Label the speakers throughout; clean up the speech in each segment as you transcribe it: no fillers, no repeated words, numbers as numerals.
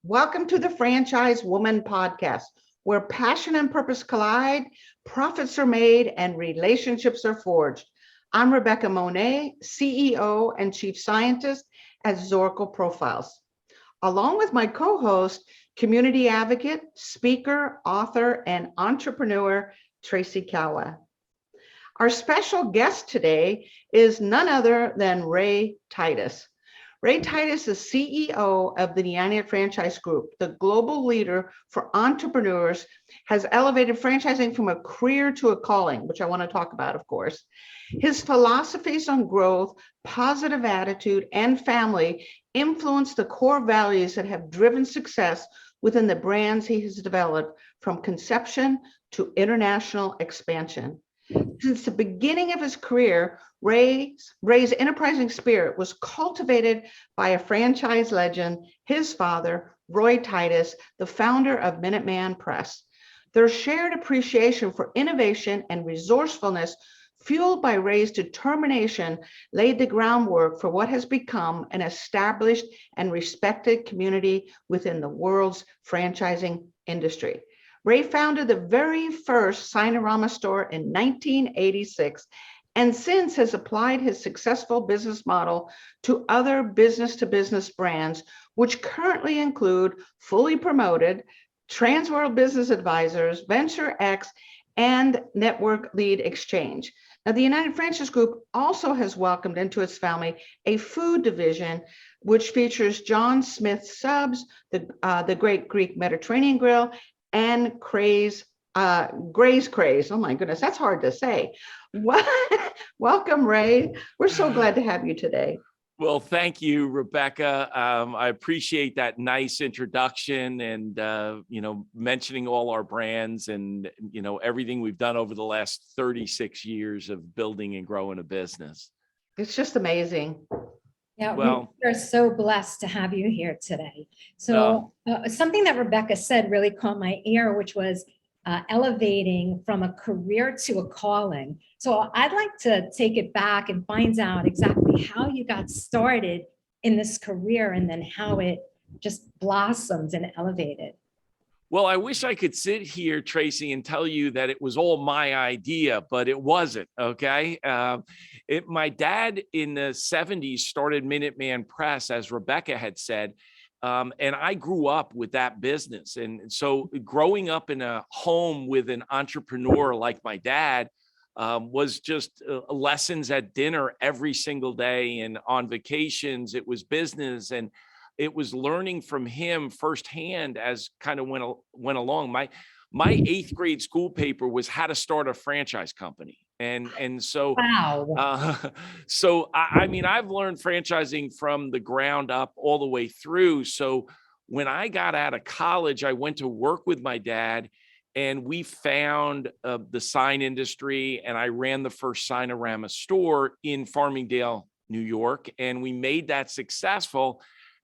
Speaker 1: Welcome to the Franchise Woman Podcast, where passion and purpose collide, profits are made, and relationships are forged. I'm Rebecca Monet, CEO and Chief Scientist at Zorkel Profiles. Along with my co-host, community advocate, speaker, author, and entrepreneur, Tracy Kawa. Our special guest today is none other than Ray Titus. Ray Titus is CEO of the United Franchise Group, the global leader for entrepreneurs, has elevated franchising from a career to a calling, which I want to talk about, of course. His philosophies on growth, positive attitude, and family influence the core values that have driven success within the brands he has developed from conception to international expansion. Since the beginning of his career, Ray's enterprising spirit was cultivated by a franchise legend, his father, Ray Titus, the founder of Minuteman Press. Their shared appreciation for innovation and resourcefulness, fueled by Ray's determination, laid the groundwork for what has become an established and respected community within the world's franchising industry. Ray founded the very first Sinorama store in 1986 and since has applied his successful business model to other business-to-business brands, which currently include Fully Promoted, Transworld Business Advisors, Venture X, and Network Lead Exchange. Now, the United Franchise Group also has welcomed into its family a food division, which features John Smith Subs, the Great Greek Mediterranean Grill, and Gray's Craze. Oh my goodness, that's hard to say. Welcome, Ray. We're so glad to have you today.
Speaker 2: Well, thank you, Rebecca. I appreciate that nice introduction and, mentioning all our brands and, everything we've done over the last 36 years of building and growing a business.
Speaker 1: It's just amazing.
Speaker 3: Yeah, we're so blessed to have you here today. So something that Rebecca said really caught my ear, which was elevating from a career to a calling. So I'd like to take it back and find out exactly how you got started in this career and then how it just blossomed and elevated.
Speaker 2: Well, I wish I could sit here, Tracy, and tell you that it was all my idea, but it wasn't, okay? My dad in the 70s started Minuteman Press, as Rebecca had said, and I grew up with that business. And so growing up in a home with an entrepreneur like my dad was just lessons at dinner every single day, and on vacations, it was business, and it was learning from him firsthand as kind of went along. My 8th grade school paper was how to start a franchise company. And so,
Speaker 3: wow.
Speaker 2: I mean, I've learned franchising from the ground up all the way through. So when I got out of college, I went to work with my dad, and we found the sign industry, and I ran the first Sinorama store in Farmingdale, New York, and we made that successful.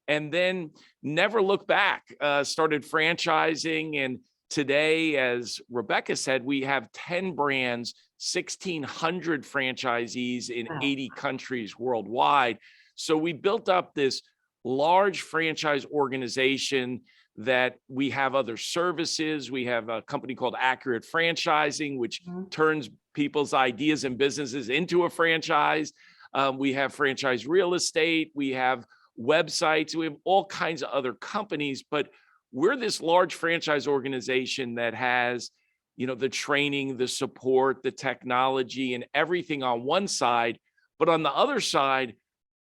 Speaker 2: And then never looked back, started franchising. And today, as Rebecca said, we have 10 brands, 1,600 franchisees in 80 countries worldwide. So we built up this large franchise organization that we have other services. We have a company called Accurate Franchising, which turns people's ideas and businesses into a franchise. We have franchise real estate. We have websites, we have all kinds of other companies, but we're this large franchise organization that has, the training, the support, the technology, and everything on one side. But on the other side,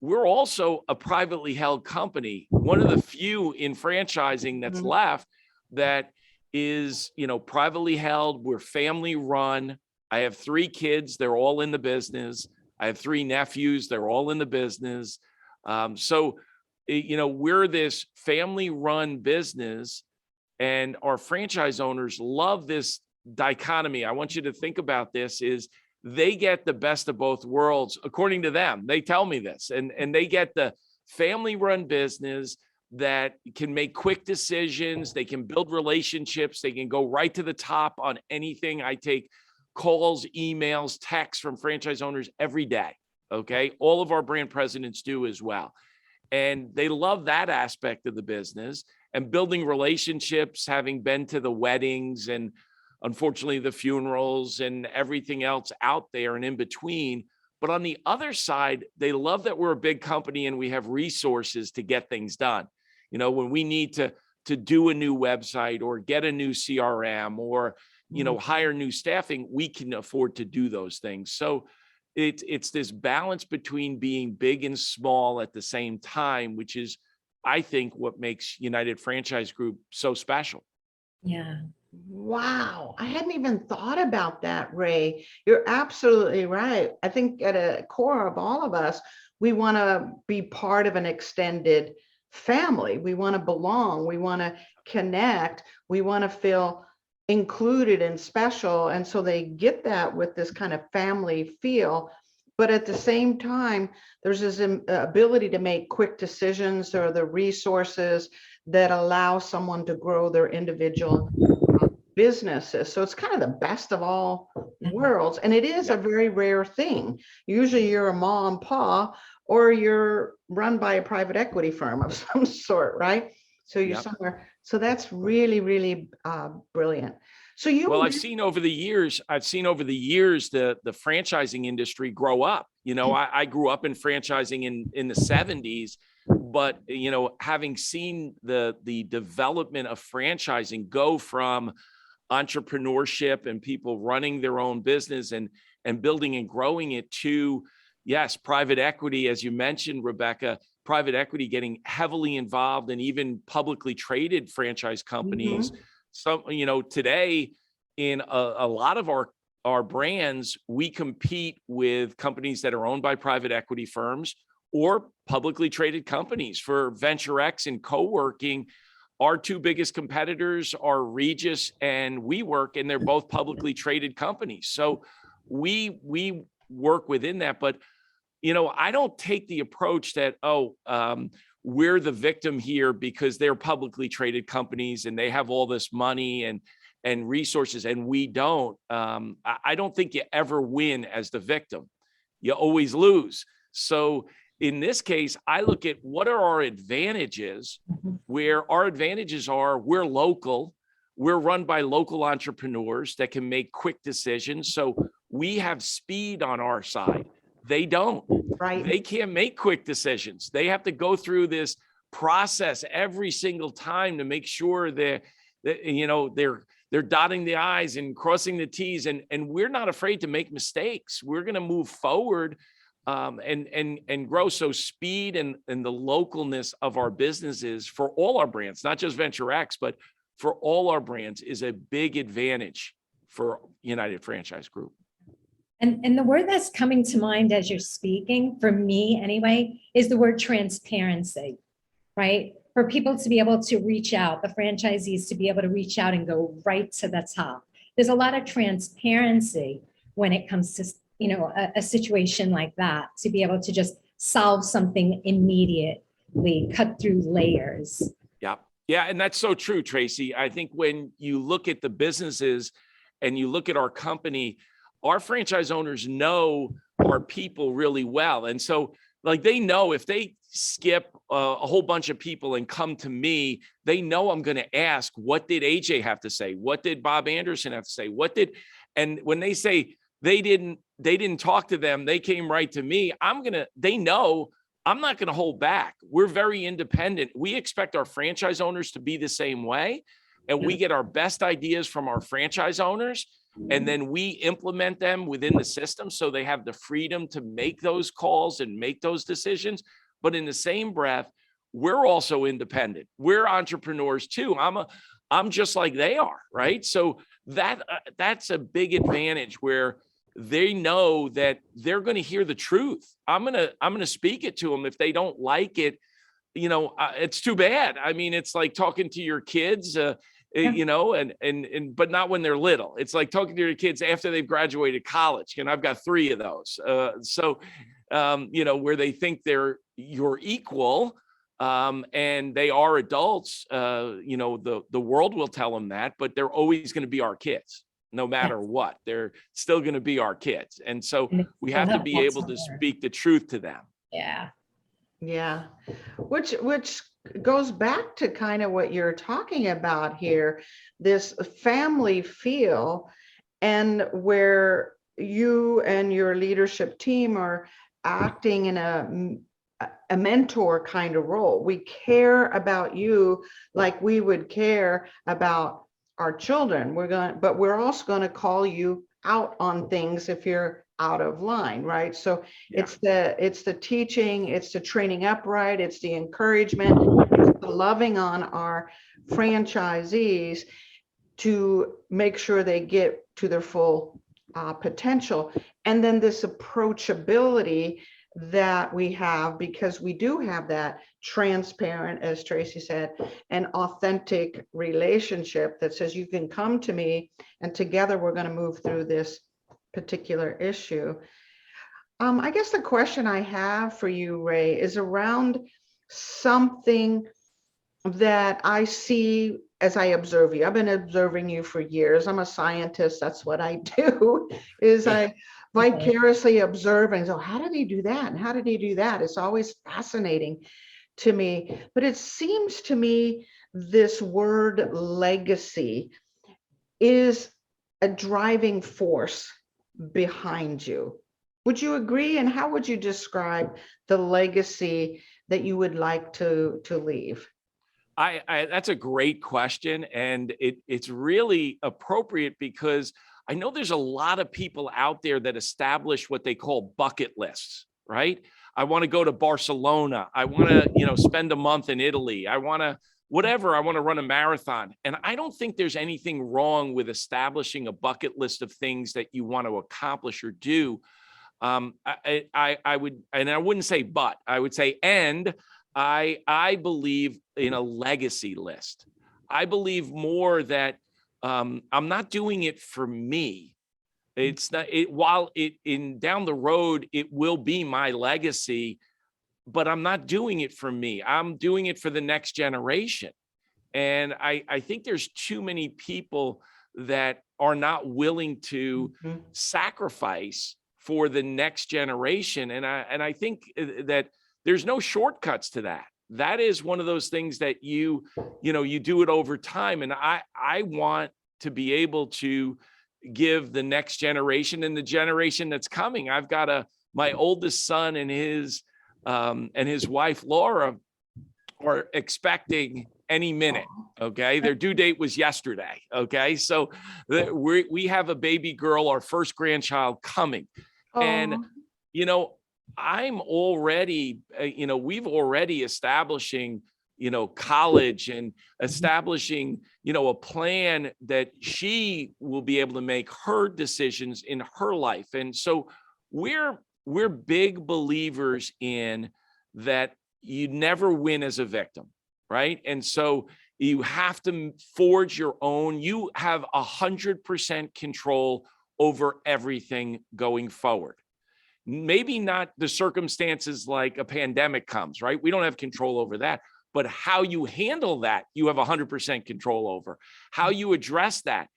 Speaker 2: we're also a privately held company, one of the few in franchising that's left that is, privately held. We're family run. I have 3 kids. They're all in the business. I have 3 nephews. They're all in the business. So, we're this family run business, and our franchise owners love this dichotomy. I want you to think about this is they get the best of both worlds, according to them. They tell me this, and they get the family run business that can make quick decisions. They can build relationships. They can go right to the top on anything. I take calls, emails, texts from franchise owners every day. Okay. All of our brand presidents do as well. And they love that aspect of the business and building relationships, having been to the weddings and unfortunately the funerals and everything else out there and in between. But on the other side, they love that we're a big company and we have resources to get things done. When we need to do a new website or get a new CRM or, hire new staffing, we can afford to do those things. So it's this balance between being big and small at the same time, which is, I think, what makes United Franchise Group so special.
Speaker 3: Yeah.
Speaker 1: Wow, I hadn't even thought about that, Ray. You're absolutely right. I think at a core of all of us, we want to be part of an extended family. We want to belong. We want to connect. We want to feel included and special. And so they get that with this kind of family feel. But at the same time, there's this ability to make quick decisions or the resources that allow someone to grow their individual businesses. So it's kind of the best of all worlds. And it is a very rare thing. Usually you're a mom and pa, or you're run by a private equity firm of some sort, right? So you're somewhere. So that's really, really brilliant. So
Speaker 2: I've seen over the years the franchising industry grow up. I grew up in franchising in the 70s, but having seen the development of franchising go from entrepreneurship and people running their own business and building and growing it to, yes, private equity, as you mentioned, Rebecca, private equity getting heavily involved and even publicly traded franchise companies. So, today in a lot of our brands, we compete with companies that are owned by private equity firms or publicly traded companies. For Venture X and co-working, our two biggest competitors are Regis and WeWork, and they're both publicly traded companies. So we work within that, but I don't take the approach that, we're the victim here because they're publicly traded companies and they have all this money and resources and we don't. I don't think you ever win as the victim. You always lose. So in this case, I look at what are our advantages, where our advantages are we're local, we're run by local entrepreneurs that can make quick decisions. So we have speed on our side. They don't.
Speaker 1: Right.
Speaker 2: They can't make quick decisions. They have to go through this process every single time to make sure that they're dotting the I's and crossing the T's. And we're not afraid to make mistakes. We're going to move forward and grow. So speed and the localness of our businesses for all our brands, not just Venture X, but for all our brands, is a big advantage for United Franchise Group.
Speaker 3: And the word that's coming to mind as you're speaking, for me anyway, is the word transparency, right? For people to be able to reach out, the franchisees to be able to reach out and go right to the top. There's a lot of transparency when it comes to, a situation like that, to be able to just solve something immediately, cut through layers.
Speaker 2: Yeah. And that's so true, Tracy. I think when you look at the businesses and you look at our company, our franchise owners know our people really well. And so they know if they skip a whole bunch of people and come to me, they know I'm going to ask, what did AJ have to say? What did Bob Anderson have to say? And when they say they didn't talk to them, they came right to me, they know I'm not going to hold back. We're very independent. We expect our franchise owners to be the same way. And we get our best ideas from our franchise owners, and then we implement them within the system so they have the freedom to make those calls and make those decisions. But in the same breath, we're also independent. We're entrepreneurs too. I'm just like they are, right? So that's a big advantage where they know that they're going to hear the truth. I'm going to speak it to them. If they don't like it, it's too bad. I mean, it's like talking to your kids, but not when they're little. It's like talking to your kids after they've graduated college. And I've got 3 of those. Where they think you're equal, and they are adults, the world will tell them that, but they're always going to be our kids. No matter what, they're still going to be our kids. And so we have to be able to speak the truth to them.
Speaker 3: Yeah.
Speaker 1: Yeah, which goes back to kind of what you're talking about here, this family feel, and where you and your leadership team are acting in a mentor kind of role. We care about you like we would care about our children. But we're also going to call you out on things if you're out of line, right? So
Speaker 2: Yeah.
Speaker 1: it's the teaching, it's the training upright, it's the encouragement, it's the loving on our franchisees to make sure they get to their full potential. And then this approachability that we have, because we do have that transparent, as Tracy said, an authentic relationship that says you can come to me and together we're going to move through this particular issue. I guess the question I have for you, Ray, is around something that I see as I observe you. I've been observing you for years. I'm a scientist. That's what I do, is I vicariously observe and go, how did he do that? And how did he do that? It's always fascinating to me. But it seems to me this word legacy is a driving force behind you. Would you agree? And how would you describe the legacy that you would like to leave?
Speaker 2: That's a great question. And it's really appropriate because I know there's a lot of people out there that establish what they call bucket lists, right? I want to go to Barcelona. I want to, spend a month in Italy. I want to, whatever. I want to run a marathon. And I don't think there's anything wrong with establishing a bucket list of things that you want to accomplish or do. I would, and I wouldn't say, but I would say, and I believe in a legacy list. I believe more that I'm not doing it for me. It's not while down the road, it will be my legacy, but I'm not doing it for me. I'm doing it for the next generation. And I think there's too many people that are not willing to sacrifice for the next generation. And I think that there's no shortcuts to that. That is one of those things that you do it over time. And I want to be able to give the next generation and the generation that's coming. I've got my oldest son and his wife, Laura, are expecting any minute. Okay. Their due date was yesterday. Okay. So we have a baby girl, our first grandchild coming. And, I'm already, we've already establishing, college and establishing, a plan that she will be able to make her decisions in her life. And so we're big believers in that you never win as a victim, right? And so you have to forge your own. You have 100% control over everything going forward. Maybe not the circumstances like a pandemic comes, right? We don't have control over that, but how you handle that, you have 100% control over. How you address that.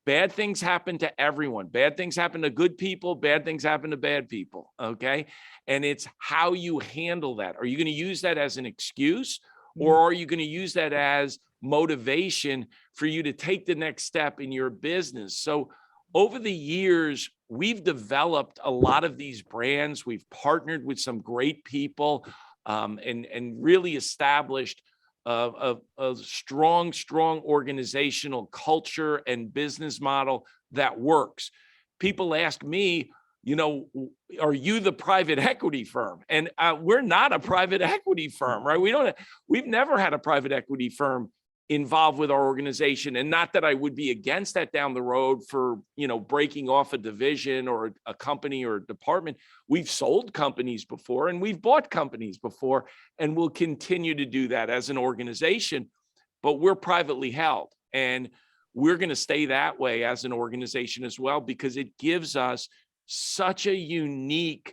Speaker 2: Bad things happen to everyone. Bad things happen to good people. Bad things happen to bad people, okay? And it's how you handle that. Are you going to use that as an excuse, or are you going to use that as motivation for you to take the next step in your business? So over the years, we've developed a lot of these brands. We've partnered with some great people and really established a strong organizational culture and business model that works. People ask me, are you the private equity firm? And we're not a private equity firm, right? We've never had a private equity firm involved with our organization. And not that I would be against that down the road for, breaking off a division or a company or a department. We've sold companies before and we've bought companies before, and we'll continue to do that as an organization, but we're privately held and we're going to stay that way as an organization as well, because it gives us such a unique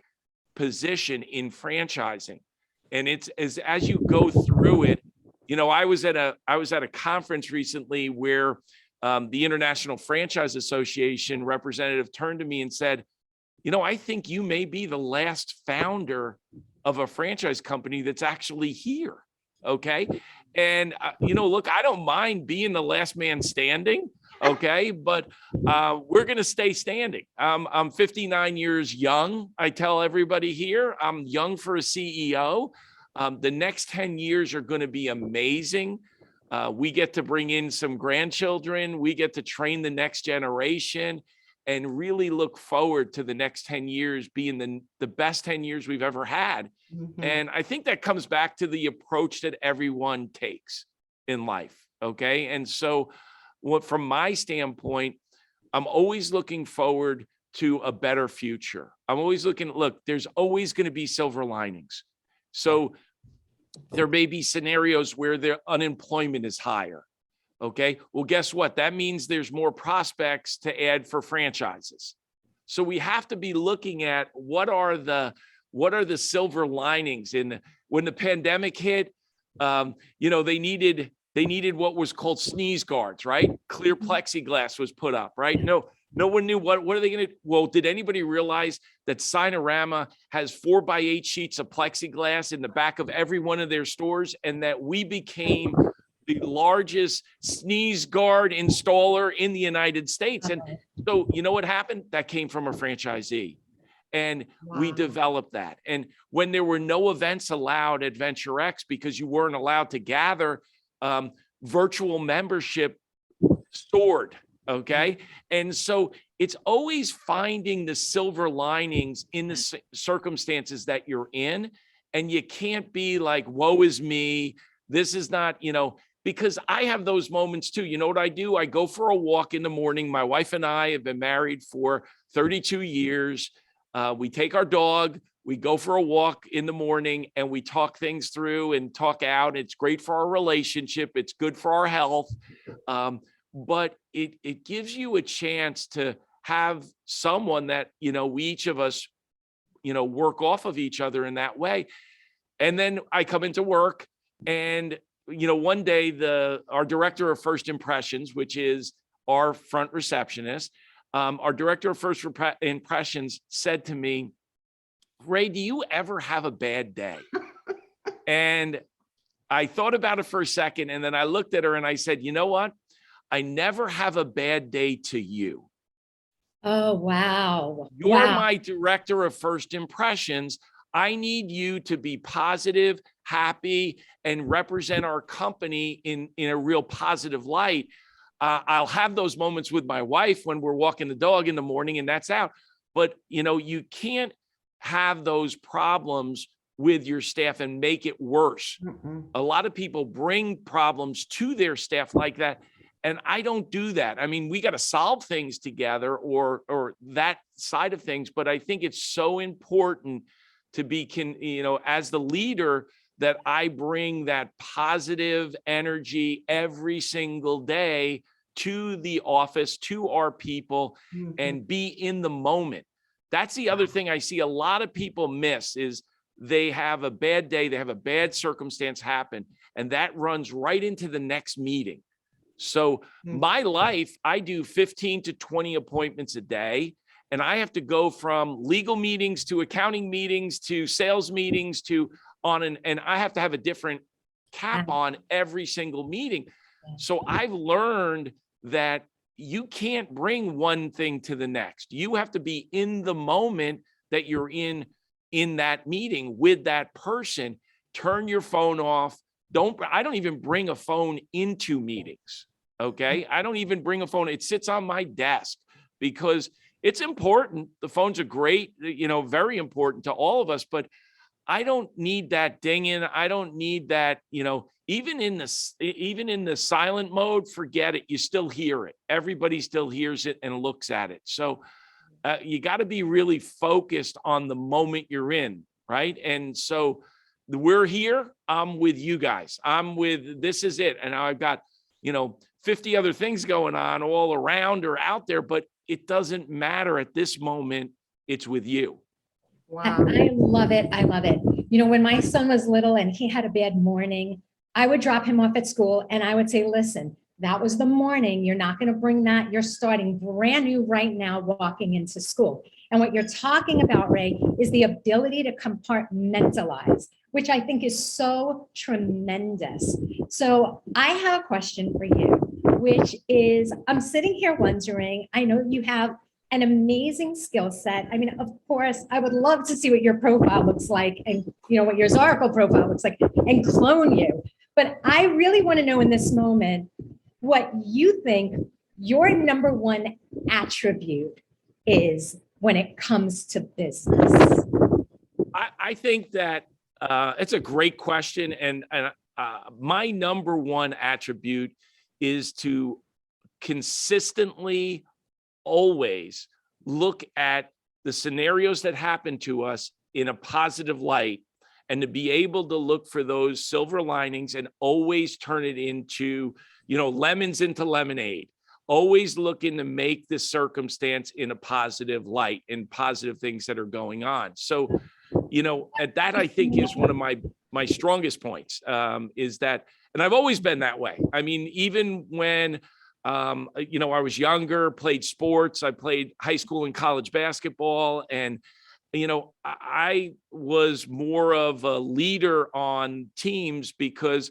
Speaker 2: position in franchising. And it's as you go through it, I was at a conference recently where the International Franchise Association representative turned to me and said, I think you may be the last founder of a franchise company that's actually here. Okay. And, look, I don't mind being the last man standing. Okay. But we're going to stay standing. I'm 59 years young. I tell everybody here, I'm young for a CEO. The next 10 years are going to be amazing. We get to bring in some grandchildren. We get to train the next generation and really look forward to the next 10 years being the best 10 years we've ever had. And I think that comes back to the approach that everyone takes in life. Okay. And so from my standpoint, I'm always looking forward to a better future. I'm always look, there's always going to be silver linings. So there may be scenarios where the unemployment is higher. Okay. Well, guess what? That means there's more prospects to add for franchises. So we have to be looking at what are the silver linings. When the pandemic hit, they needed what was called sneeze guards, right? Clear plexiglass was put up, right? No one knew what are they going to, well, did anybody realize that Sinorama has 4x8 sheets of plexiglass in the back of every one of their stores, and that we became the largest sneeze guard installer in the United States? And so, you know what happened? That came from a franchisee. And we developed that. And when there were no events allowed at Venture X because you weren't allowed to gather, virtual membership soared. Okay. And so it's always finding the silver linings in the circumstances that you're in. And you can't be like, woe is me. This is not, because I have those moments too. You know what I do? I go for a walk in the morning. My wife and I have been married for 32 years. We take our dog, we go for a walk in the morning, and we talk things through and talk out. It's great for our relationship. It's good for our health. But it gives you a chance to have someone that, we each of us, work off of each other in that way. And then I come into work, and one day our director of first impressions, which is our front receptionist, our director of first impressions said to me, Ray, do you ever have a bad day? And I thought about it for a second, and then I looked at her and I said, you know what? I never have a bad day to you.
Speaker 3: Oh, wow.
Speaker 2: You're my director of first impressions. I need you to be positive, happy, and represent our company in a real positive light. I'll have those moments with my wife when we're walking the dog in the morning, and that's out. But, you can't have those problems with your staff and make it worse. A lot of people bring problems to their staff like that. And I don't do that. I mean, we got to solve things together or that side of things. But I think it's so important to be, as the leader, that I bring that positive energy every single day to the office, to our people, and be in the moment. That's the other thing I see a lot of people miss is they have a bad day, they have a bad circumstance happen, and that runs right into the next meeting. So my life, I do 15 to 20 appointments a day, and I have to go from legal meetings to accounting meetings to sales meetings and I have to have a different cap on every single meeting. So I've learned that you can't bring one thing to the next. You have to be in the moment that you're in that meeting with that person. Turn your phone off. I don't even bring a phone into meetings. Okay. I don't even bring a phone. It sits on my desk because it's important. The phones are great, very important to all of us, but I don't need that dinging. I don't need that, even in the silent mode, forget it. You still hear it. Everybody still hears it and looks at it. So you got to be really focused on the moment you're in. Right. And so we're here. I'm with you guys. This is it. And I've got, 50 other things going on all around or out there, but it doesn't matter at this moment. It's with you.
Speaker 3: Wow. I love it. I love it. When my son was little and he had a bad morning, I would drop him off at school and I would say, listen, That was the morning. You're not going to bring that. You're starting brand new right now, walking into school. And what you're talking about, Ray, is the ability to compartmentalize, which I think is so tremendous. So I have a question for you, which is, I'm sitting here wondering, I know you have an amazing skill set. I mean, of course, I would love to see what your profile looks like and, you know, what your Zoracle profile looks like and clone you. But I really want to know in this moment what you think your number one attribute is when it comes to business.
Speaker 2: I think that it's a great question. And my number one attribute is to consistently always look at the scenarios that happen to us in a positive light, and to be able to look for those silver linings and always turn it into, you know, lemons into lemonade, always looking to make the circumstance in a positive light and positive things that are going on. So, you know, at that, I think is one of my strongest points, is that, and I've always been that way. I mean, even when, you know, I was younger, played sports, I played high school and college basketball, and, you know, I was more of a leader on teams because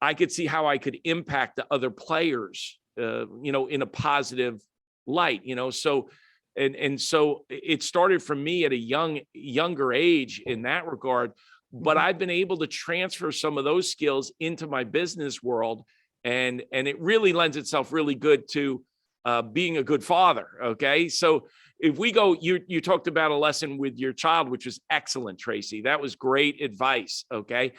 Speaker 2: I could see how I could impact the other players, you know, in a positive light, you know. So, and so it started for me at a younger age in that regard, but I've been able to transfer some of those skills into my business world, and it really lends itself really good to being a good father. Okay, so if we go, you talked about a lesson with your child, which was excellent, Tracy. That was great advice. Okay,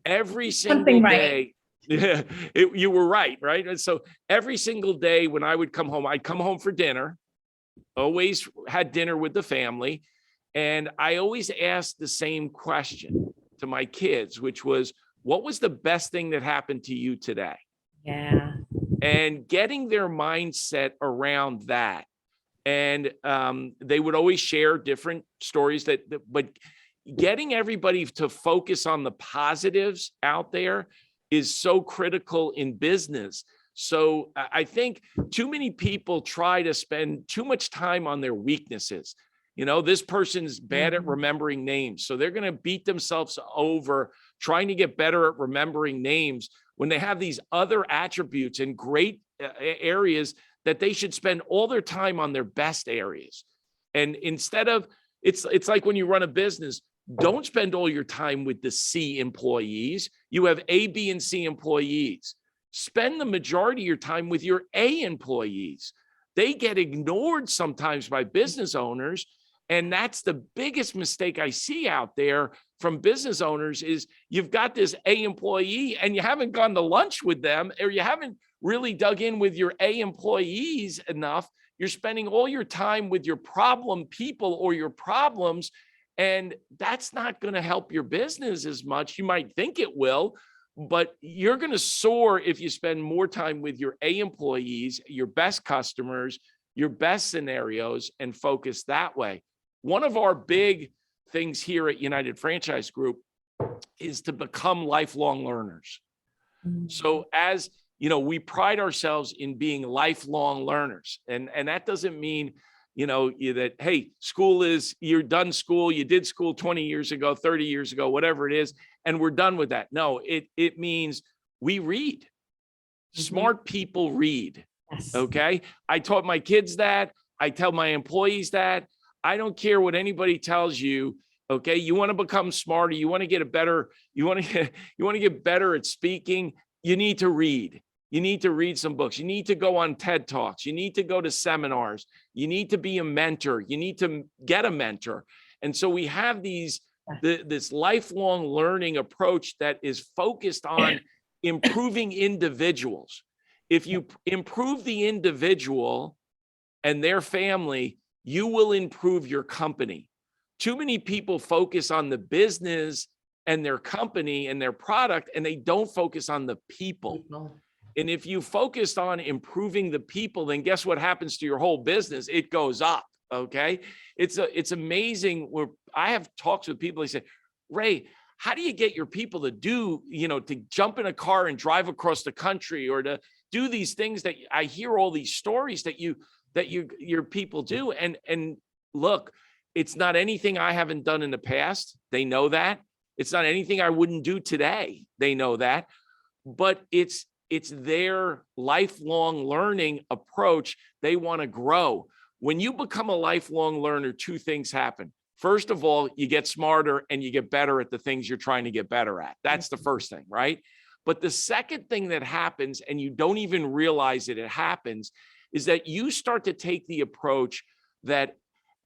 Speaker 2: every single day. Yeah, you were right. And so every single day when I would come home, I'd come home for dinner, always had dinner with the family. And I always asked the same question to my kids, which was, what was the best thing that happened to you today?
Speaker 3: Yeah.
Speaker 2: And getting their mindset around that. And they would always share different stories but getting everybody to focus on the positives out there is so critical in business. So I think too many people try to spend too much time on their weaknesses. You know, this person's bad at remembering names, so they're going to beat themselves over trying to get better at remembering names when they have these other attributes and great areas that they should spend all their time on their best areas. And instead of, it's like when you run a business, don't spend all your time with the C employees. You have A, B, and C employees. Spend the majority of your time with your A employees. They get ignored sometimes by business owners. And that's the biggest mistake I see out there from business owners is you've got this A employee and you haven't gone to lunch with them, or you haven't really dug in with your A employees enough. You're spending all your time with your problem people or your problems, and that's not going to help your business as much. You might think it will, but you're going to soar if you spend more time with your A employees, your best customers, your best scenarios, and focus that way. One of our big things here at United Franchise Group is to become lifelong learners. So as you know, we pride ourselves in being lifelong learners. And that doesn't mean, you know, that, hey, you're done school, you did school 20 years ago, 30 years ago, whatever it is, and we're done with that. No, it means we read. Smart people read.
Speaker 3: Yes.
Speaker 2: Okay. I taught my kids that. I tell my employees that. I don't care what anybody tells you. Okay. You want to become smarter. You want to get you want to get better at speaking. You need to read. You need to read some books. You need to go on TED Talks. You need to go to seminars. You need to be a mentor. You need to get a mentor. And so we have this lifelong learning approach that is focused on improving individuals. If you improve the individual and their family, you will improve your company. Too many people focus on the business and their company and their product, and they don't focus on the people. And if you focused on improving the people, then guess what happens to your whole business? It goes up. Okay. It's amazing where I have talks with people. They say, Ray, how do you get your people to do, to jump in a car and drive across the country, or to do these things that I hear all these stories that your people do. And look, it's not anything I haven't done in the past. They know that. It's not anything I wouldn't do today. They know that, but it's their lifelong learning approach. They want to grow. When you become a lifelong learner, two things happen. First of all, you get smarter and you get better at the things you're trying to get better at. That's the first thing, right? But the second thing that happens, and you don't even realize it happens, is that you start to take the approach that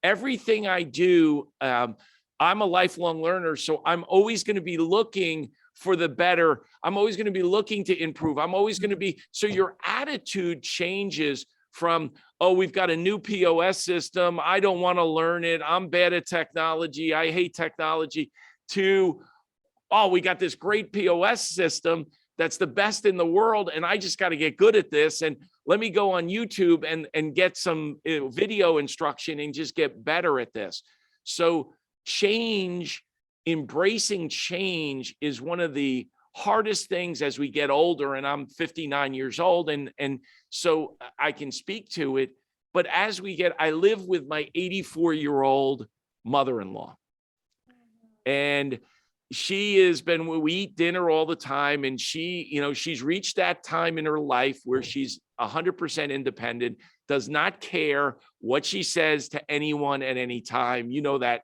Speaker 2: everything I do, I'm a lifelong learner, so I'm always going to be looking for the better. I'm always going to be looking to improve. I'm always going to be, so your attitude changes from, oh, we've got a new POS system, I don't want to learn it, I'm bad at technology, I hate technology, to, oh, we got this great POS system that's the best in the world, and I just got to get good at this, and let me go on YouTube and get some video instruction and just get better at this. So change, embracing change, is one of the hardest things as we get older, and I'm 59 years old, and so I can speak to it. But as we get, I live with my 84-year-old mother-in-law, and she has been, we eat dinner all the time, and she's reached that time in her life where she's 100% independent, does not care what she says to anyone at any time. That,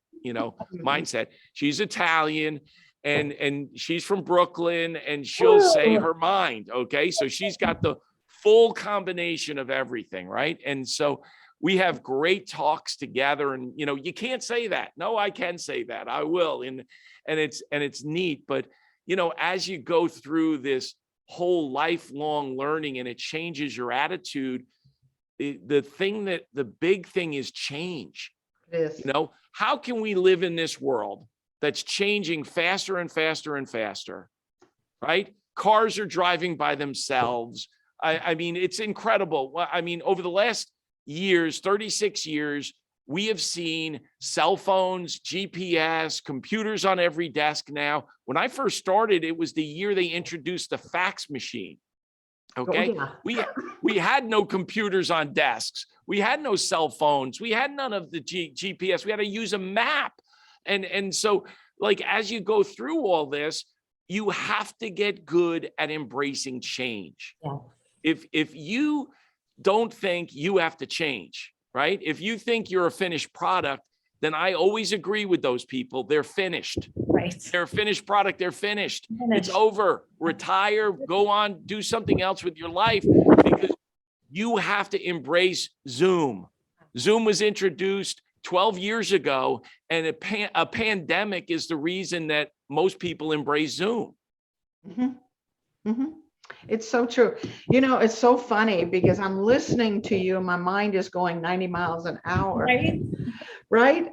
Speaker 2: mindset. She's Italian, and she's from Brooklyn, and she'll say her mind. Okay. So she's got the full combination of everything. Right. And so we have great talks together, and, you can't say that. No, I can say that. I will. And it's neat. But, as you go through this whole lifelong learning, and it changes your attitude, the big thing is change.
Speaker 1: Yes.
Speaker 2: How can we live in this world that's changing faster and faster and faster, right? Cars are driving by themselves. I mean, it's incredible. I mean, over the last 36 years, we have seen cell phones, GPS, computers on every desk now. When I first started, it was the year they introduced the fax machine. Okay.
Speaker 1: Oh, yeah.
Speaker 2: We had no computers on desks. We had no cell phones. We had none of the GPS. We had to use a map. And so, like, as you go through all this, you have to get good at embracing change.
Speaker 3: Yeah.
Speaker 2: If you don't think you have to change, right? If you think you're a finished product, then I always agree with those people. They're finished.
Speaker 3: Right.
Speaker 2: They're a finished product. They're finished. It's over. Retire, go on, do something else with your life, because you have to embrace Zoom. Zoom was introduced 12 years ago, and a pandemic is the reason that most people embrace Zoom.
Speaker 1: Mm-hmm. Mm-hmm. It's so true. It's so funny because I'm listening to you and my mind is going 90 miles an hour. Right?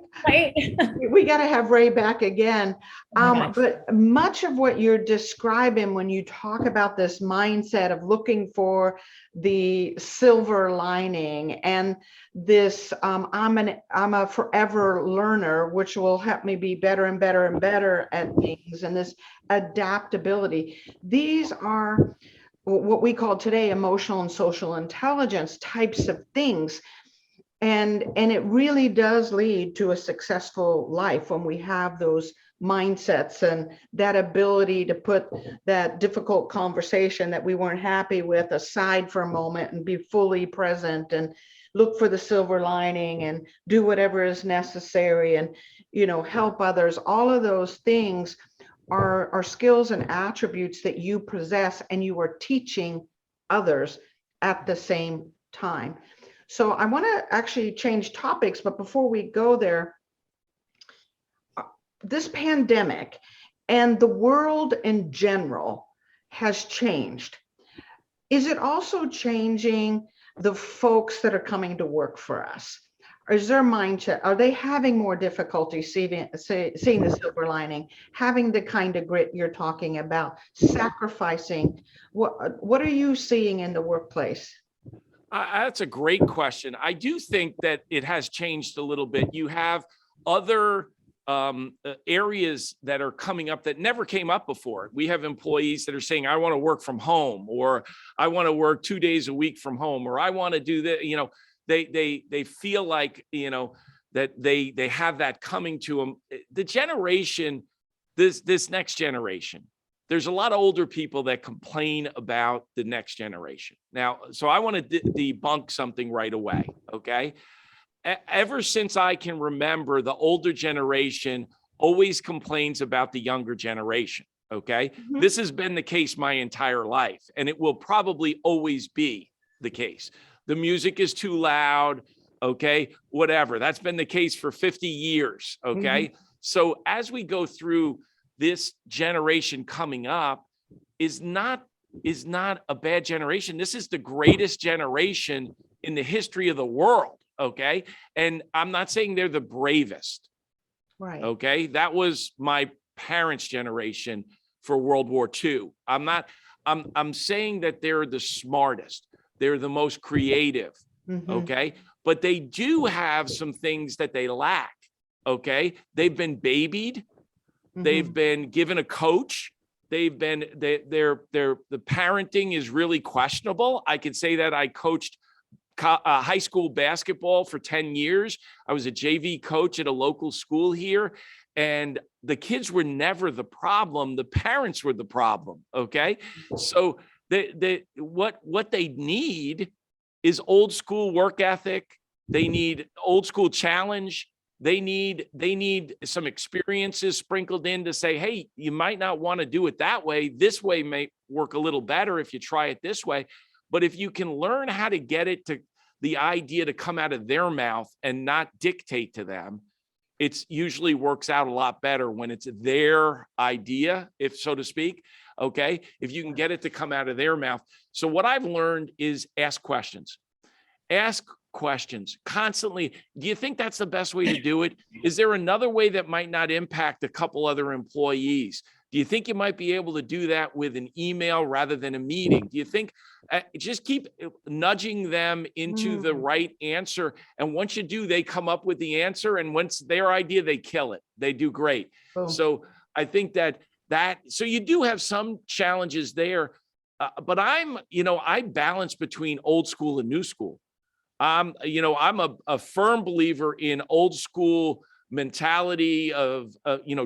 Speaker 1: We got to have Ray back again. But much of what you're describing when you talk about this mindset of looking for the silver lining, and this I'm a forever learner, which will help me be better and better and better at things, and this adaptability, these are what we call today emotional and social intelligence types of things. And it really does lead to a successful life when we have those mindsets and that ability to put that difficult conversation that we weren't happy with aside for a moment and be fully present and look for the silver lining and do whatever is necessary and, help others. All of those things are skills and attributes that you possess and you are teaching others at the same time. So I want to actually change topics, but before we go there, this pandemic and the world in general has changed. Is it also changing the folks that are coming to work for us? Or is their mindset, are they having more difficulty seeing the silver lining, having the kind of grit you're talking about, sacrificing? What are you seeing in the workplace?
Speaker 2: That's a great question. I do think that it has changed a little bit. You have other areas that are coming up that never came up before. We have employees that are saying, I want to work from home, or I want to work 2 days a week from home, or I want to do that. They feel like, that they have that coming to them. The generation, this next generation, there's a lot of older people that complain about the next generation. Now, so I want to debunk something right away. Okay. Ever since I can remember, the older generation always complains about the younger generation. Okay.
Speaker 1: Mhm.
Speaker 2: This has been the case my entire life, and it will probably always be the case. The music is too loud. Okay. Whatever. That's been the case for 50 years. Okay. So as we go through, this generation coming up is not a bad generation. This is the greatest generation in the history of the world. Okay. And I'm not saying they're the bravest.
Speaker 1: Right.
Speaker 2: Okay. That was my parents' generation for World War II. I'm saying that they're the smartest. They're the most creative. Okay. But they do have some things that they lack. Okay. They've been babied. They've been given a coach. The parenting is really questionable. I could say that I coached high school basketball for 10 years. I was a JV coach at a local school here, and the kids were never the problem. The parents were the problem. Okay. So what they need is old school work ethic. They need old school challenge. They need some experiences sprinkled in to say, hey, you might not want to do it that way. This way may work a little better if you try it this way. But if you can learn how to get it to the idea to come out of their mouth and not dictate to them, it's usually works out a lot better when it's their idea, if so to speak. Okay. If you can get it to come out of their mouth. So what I've learned is ask questions. Ask questions constantly. Do you think that's the best way to do it? Is there another way that might not impact a couple other employees? Do you think you might be able to do that with an email rather than a meeting? Do you think just keep nudging them into the right answer? And once you do, they come up with the answer. And once their idea, they kill it. They do great.
Speaker 1: Boom.
Speaker 2: So I think so you do have some challenges there. But I balance between old school and new school. I'm a firm believer in old school mentality of,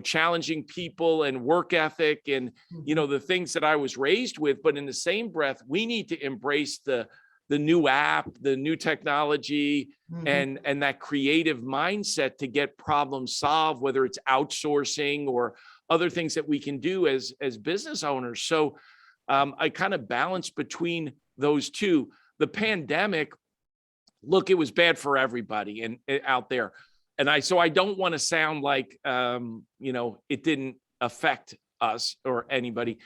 Speaker 2: challenging people and work ethic and, the things that I was raised with. But in the same breath, we need to embrace the new app, the new technology, and that creative mindset to get problems solved, whether it's outsourcing or other things that we can do as business owners. So I kind of balance between those two. The pandemic, look, it was bad for everybody and out there. And I don't want to sound like, it didn't affect us or anybody,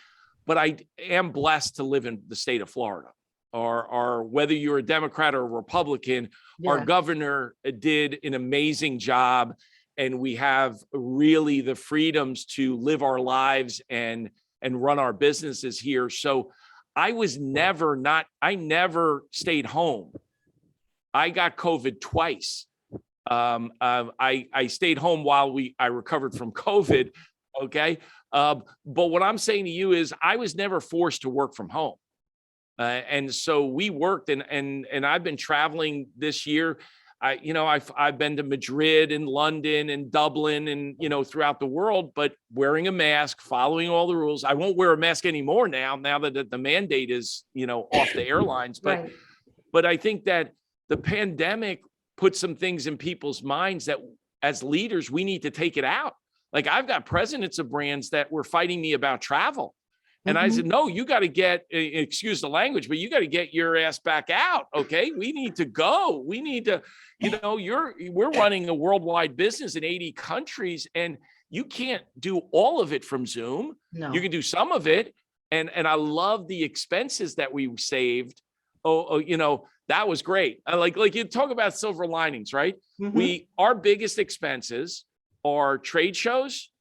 Speaker 2: but I am blessed to live in the state of Florida. Or whether you're a Democrat or a Republican, our governor did an amazing job. And we have really the freedoms to live our lives and run our businesses here. So I never stayed home. I got COVID twice. I stayed home while I recovered from COVID. Okay. But what I'm saying to you is I was never forced to work from home. And so we worked and I've been traveling this year. I've been to Madrid and London and Dublin and, throughout the world, but wearing a mask, following all the rules. I won't wear a mask anymore now that the mandate is, off the airlines. But I think that the pandemic put some things in people's minds that as leaders, we need to take it out. Like I've got presidents of brands that were fighting me about travel. And I said, no, you got to excuse the language, but you got to get your ass back out. Okay. We need to go. We need to, we're running a worldwide business in 80 countries and you can't do all of it from Zoom.
Speaker 1: No.
Speaker 2: You can do some of it. And I love the expenses that we saved. That was great. Like you talk about silver linings, right? Our biggest expenses are trade shows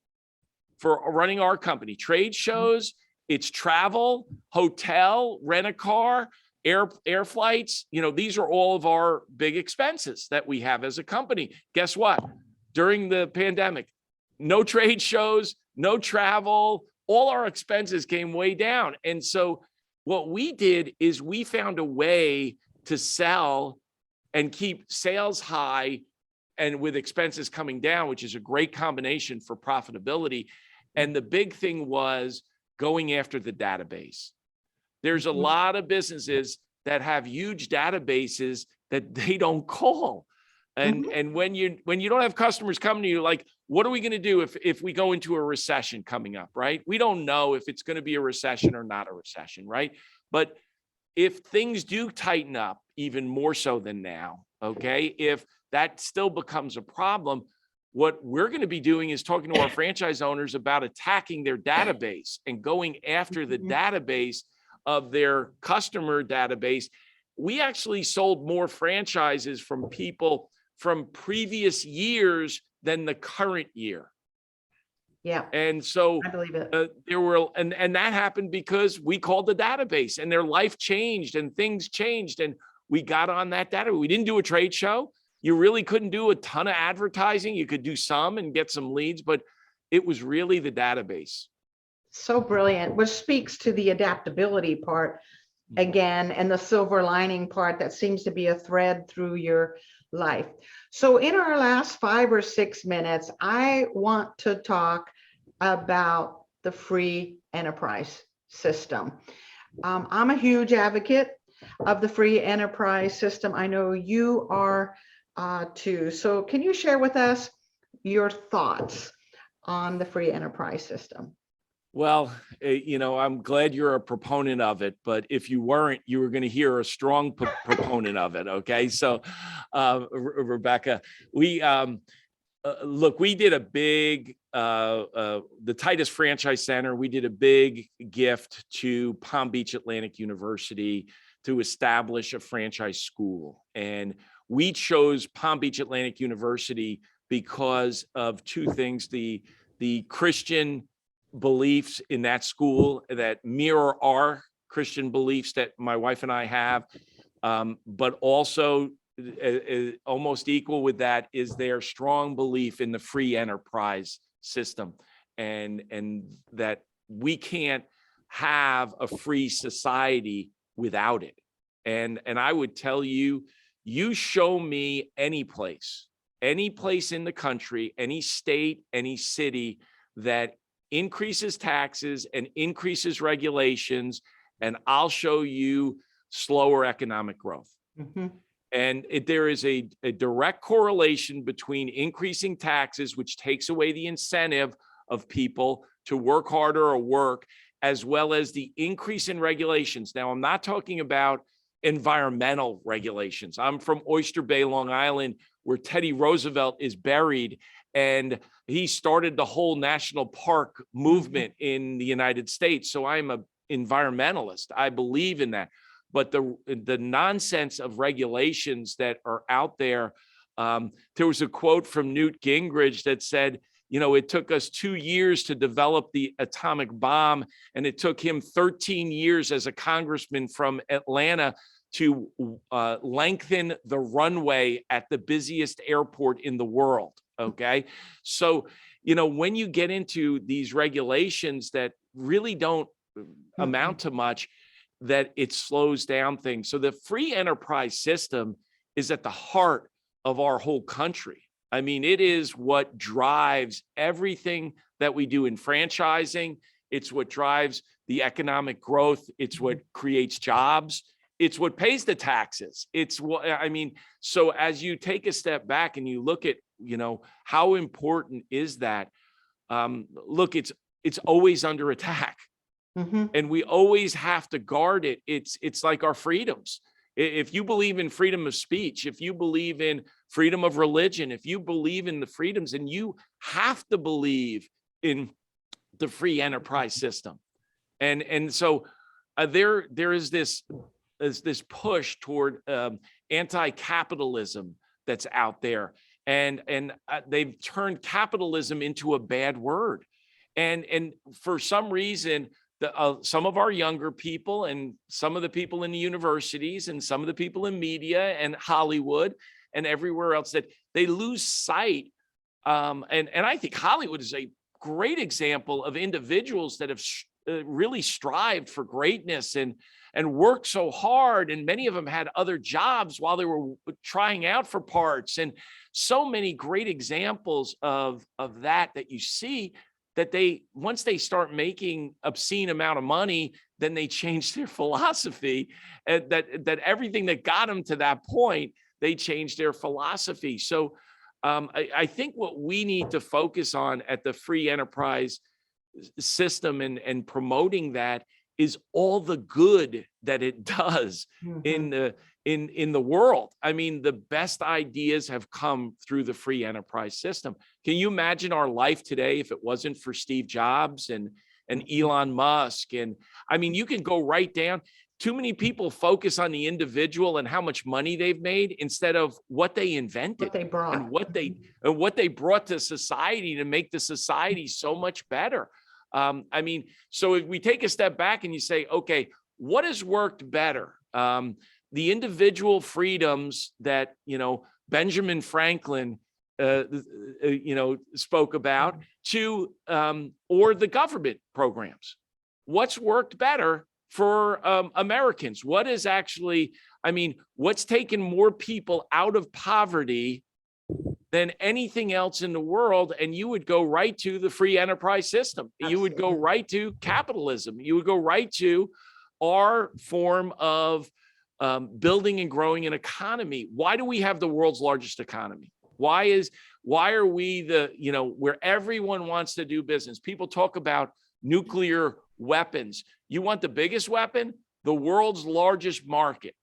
Speaker 2: for running our company, trade shows. It's travel, hotel, rent a car, air flights. These are all of our big expenses that we have as a company. Guess what? During the pandemic, no trade shows, no travel, all our expenses came way down. And so what we did is we found a way to sell and keep sales high and with expenses coming down, which is a great combination for profitability. And the big thing was going after the database. There's a lot of businesses that have huge databases that they don't call. And when you don't have customers coming to you, like, what are we going to do if we go into a recession coming up, right? We don't know if it's going to be a recession or not a recession, right? But if things do tighten up even more so than now, okay, if that still becomes a problem, what we're going to be doing is talking to our franchise owners about attacking their database and going after the database of their customer database. We actually sold more franchises from people from previous years than the current year.
Speaker 1: Yeah.
Speaker 2: And so
Speaker 1: I believe it.
Speaker 2: there were, and that happened because we called the database and their life changed and things changed. And we got on that data. We didn't do a trade show. You really couldn't do a ton of advertising. You could do some and get some leads, but it was really the database.
Speaker 1: So brilliant, which speaks to the adaptability part again, and the silver lining part that seems to be a thread through your life. So in our last 5 or 6 minutes, I want to talk about the free enterprise system. I'm a huge advocate of the free enterprise system. I know you are too. So can you share with us your thoughts on the free enterprise system?
Speaker 2: Well, I'm glad you're a proponent of it, but if you weren't, you were going to hear a strong proponent of it. Okay. So, Rebecca, we did a big, the Titus Franchise Center, we did a big gift to Palm Beach Atlantic University to establish a franchise school. And we chose Palm Beach Atlantic University because of two things: the Christian beliefs in that school that mirror our Christian beliefs that my wife and I have, but also almost equal with that is their strong belief in the free enterprise system, and that we can't have a free society without it. And I would tell you, you show me any place in the country, any state, any city that increases taxes and increases regulations, and I'll show you slower economic growth. And there is a direct correlation between increasing taxes, which takes away the incentive of people to work harder or work, as well as the increase in regulations. Now, I'm not talking about environmental regulations. I'm from Oyster Bay, Long Island, where Teddy Roosevelt is buried, and he started the whole national park movement in the United States. So I'm an environmentalist. I believe in that. But the nonsense of regulations that are out there, there was a quote from Newt Gingrich that said, it took us 2 years to develop the atomic bomb, and it took him 13 years as a congressman from Atlanta to lengthen the runway at the busiest airport in the world. Okay. So, when you get into these regulations that really don't amount to much, that it slows down things. So the free enterprise system is at the heart of our whole country. I mean, it is what drives everything that we do in franchising. It's what drives the economic growth. It's what creates jobs. It's what pays the taxes. So as you take a step back and you look at, how important is that? Look, it's always under attack. And we always have to guard it. It's like our freedoms. If you believe in freedom of speech, if you believe in freedom of religion, if you believe in the freedoms, and you have to believe in the free enterprise system. And so there is this push toward anti-capitalism that's out there, and they've turned capitalism into a bad word. And for some reason, some of our younger people and some of the people in the universities and some of the people in media and Hollywood and everywhere else, that they lose sight And I think Hollywood is a great example of individuals that have really strived for greatness and worked so hard. And many of them had other jobs while they were trying out for parts. And so many great examples of that you see, that once they start making obscene amount of money, then they change their philosophy, and that everything that got them to that point, they changed their philosophy. So I think what we need to focus on at the free enterprise system and promoting that is all the good that it does in the world. I mean, the best ideas have come through the free enterprise system. Can you imagine our life today if it wasn't for Steve Jobs and Elon Musk? And I mean, you can go right down. Too many people focus on the individual and how much money they've made instead of what they invented,
Speaker 1: what they brought,
Speaker 2: and what they brought to society to make the society so much better. I mean, so if we take a step back and you say, okay, what has worked better? The individual freedoms that, Benjamin Franklin, spoke about, or the government programs. What's worked better for Americans? What is actually, what's taken more people out of poverty than anything else in the world? And you would go right to the free enterprise system. Absolutely. You would go right to capitalism. You would go right to our form of building and growing an economy. Why do we have the world's largest economy? Why are we where everyone wants to do business? People talk about nuclear weapons. You want the biggest weapon? The world's largest market.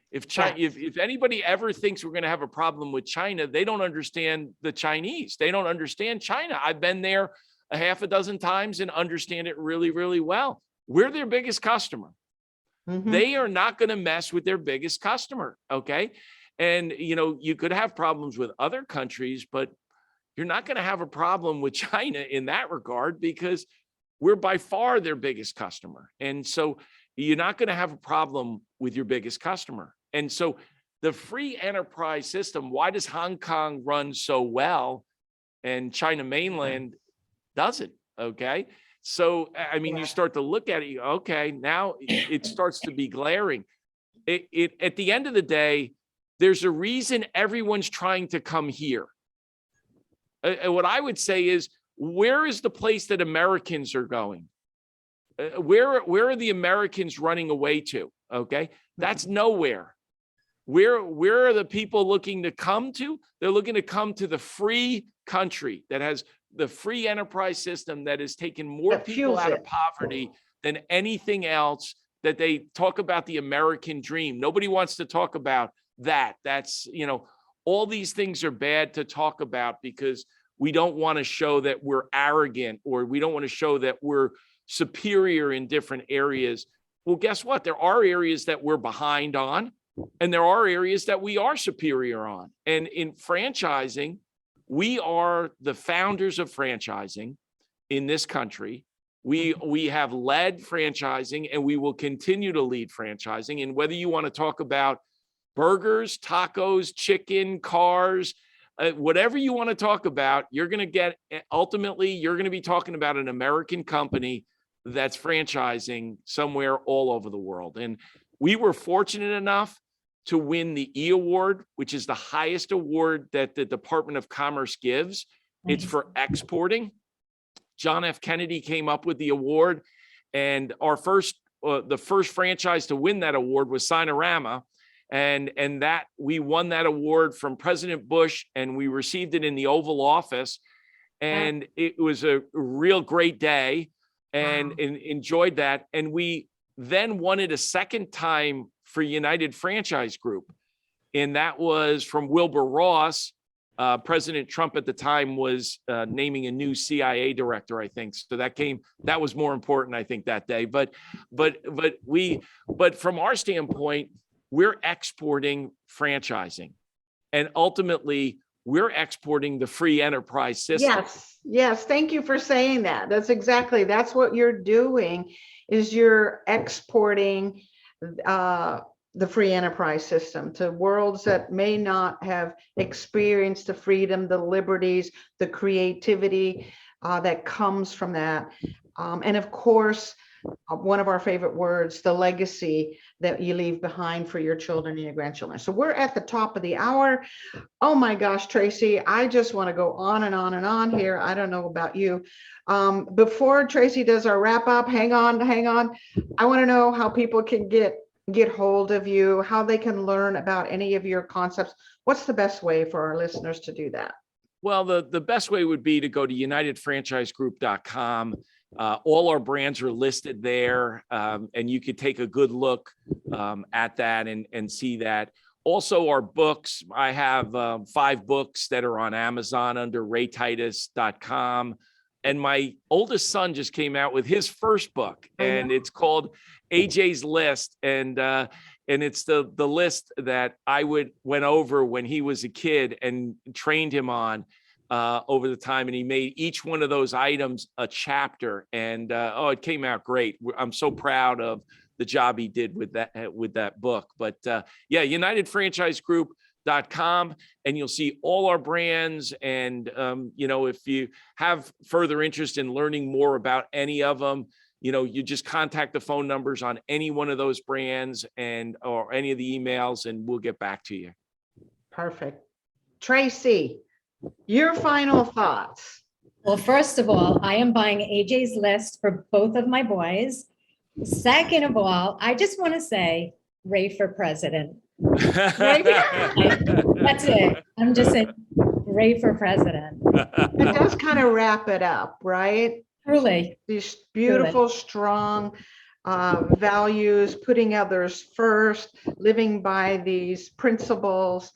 Speaker 2: If China, if anybody ever thinks we're going to have a problem with China, they don't understand the Chinese. They don't understand China. I've been there a half a dozen times and understand it really, really well. We're their biggest customer. They are not going to mess with their biggest customer. Okay. And, you could have problems with other countries, but you're not going to have a problem with China in that regard, because we're by far their biggest customer. And so you're not going to have a problem with your biggest customer. And so the free enterprise system, why does Hong Kong run so well and China mainland doesn't? Okay. So, you start to look at it, okay, now it starts to be glaring. At the end of the day, there's a reason everyone's trying to come here. What I would say is, where is the place that Americans are going? Where are the Americans running away to? Okay, that's nowhere. Where are the people looking to come to? They're looking to come to the free country that has the free enterprise system that has taken more people out of poverty than anything else. That they talk about the American dream. Nobody wants to talk about that. That's, all these things are bad to talk about because we don't want to show that we're arrogant, or we don't want to show that we're superior in different areas. Well, guess what? There are areas that we're behind on, and there are areas that we are superior on. And in franchising, we are the founders of franchising in this country. We have led franchising, and we will continue to lead franchising. And whether you want to talk about burgers, tacos, chicken, cars, whatever you want to talk about, you're going to ultimately, you're going to be talking about an American company that's franchising somewhere all over the world. And we were fortunate enough to win the E Award, which is the highest award that the Department of Commerce gives. It's for exporting. John F. Kennedy came up with the award, and the first franchise to win that award was Sinorama. And that we won that award from President Bush, and we received it in the Oval Office. And it was a real great day, and enjoyed that. And we then won it a second time for United Franchise Group. And that was from Wilbur Ross. President Trump at the time was naming a new CIA director, I think. So that was more important, I think, that day. But from our standpoint, we're exporting franchising, and ultimately we're exporting the free enterprise system.
Speaker 1: Yes. Thank you for saying that. That's what you're doing, is you're exporting the free enterprise system to worlds that may not have experienced the freedom, the liberties, the creativity that comes from that. And of course, one of our favorite words, the legacy that you leave behind for your children and your grandchildren. So we're at the top of the hour. Oh my gosh, Tracy, I just want to go on and on and on here. I don't know about you. Before Tracy does our wrap up, hang on. I want to know how people can get hold of you, how they can learn about any of your concepts. What's the best way for our listeners to do that?
Speaker 2: Well, the best way would be to go to unitedfranchisegroup.com. All our brands are listed there, and you could take a good look at that and see that. Also, our books, I have 5 books that are on Amazon under raytitus.com. And my oldest son just came out with his first book, and it's called AJ's List. And it's the list that I went over when he was a kid and trained him on over the time. And he made each one of those items a chapter. And it came out great. I'm so proud of the job he did with that book. But unitedfranchisegroup.com, and you'll see all our brands. And if you have further interest in learning more about any of them, you just contact the phone numbers on any one of those brands or any of the emails, and we'll get back to you.
Speaker 1: Perfect. Tracy, your final thoughts.
Speaker 3: Well, first of all, I am buying AJ's List for both of my boys. Second of all, I just want to say Ray for president. That's it. I'm just saying Ray for president.
Speaker 1: It does kind of wrap it up, right?
Speaker 3: Truly.
Speaker 1: These beautiful, strong values, putting others first, living by these principles.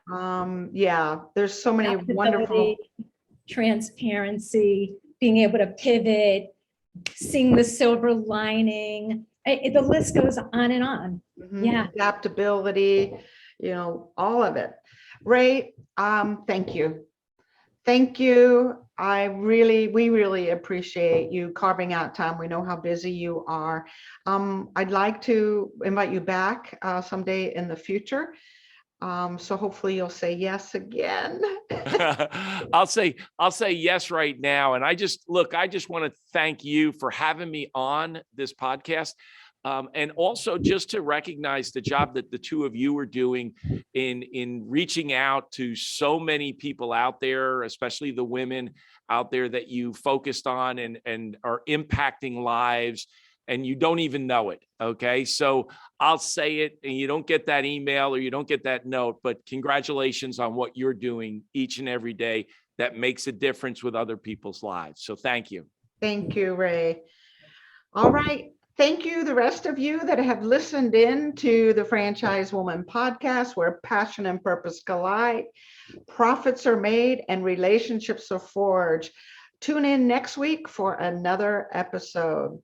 Speaker 3: Yep.
Speaker 1: There's so many wonderful.
Speaker 3: Transparency, being able to pivot, seeing the silver lining. The list goes on and on.
Speaker 1: Mm-hmm.
Speaker 3: Yeah.
Speaker 1: Adaptability, all of it. Ray, thank you. Thank you. We really appreciate you carving out time. We know how busy you are. I'd like to invite you back someday in the future. So hopefully you'll say yes again.
Speaker 2: I'll say yes right now. And I just want to thank you for having me on this podcast. And also just to recognize the job that the two of you are doing in reaching out to so many people out there, especially the women out there that you focused on and are impacting lives, and you don't even know it. Okay. So I'll say it, and you don't get that email or you don't get that note, but congratulations on what you're doing each and every day that makes a difference with other people's lives. So thank you.
Speaker 1: Thank you, Ray. All right. Thank you, the rest of you that have listened in to the Franchise Woman podcast, where passion and purpose collide, profits are made, and relationships are forged. Tune in next week for another episode.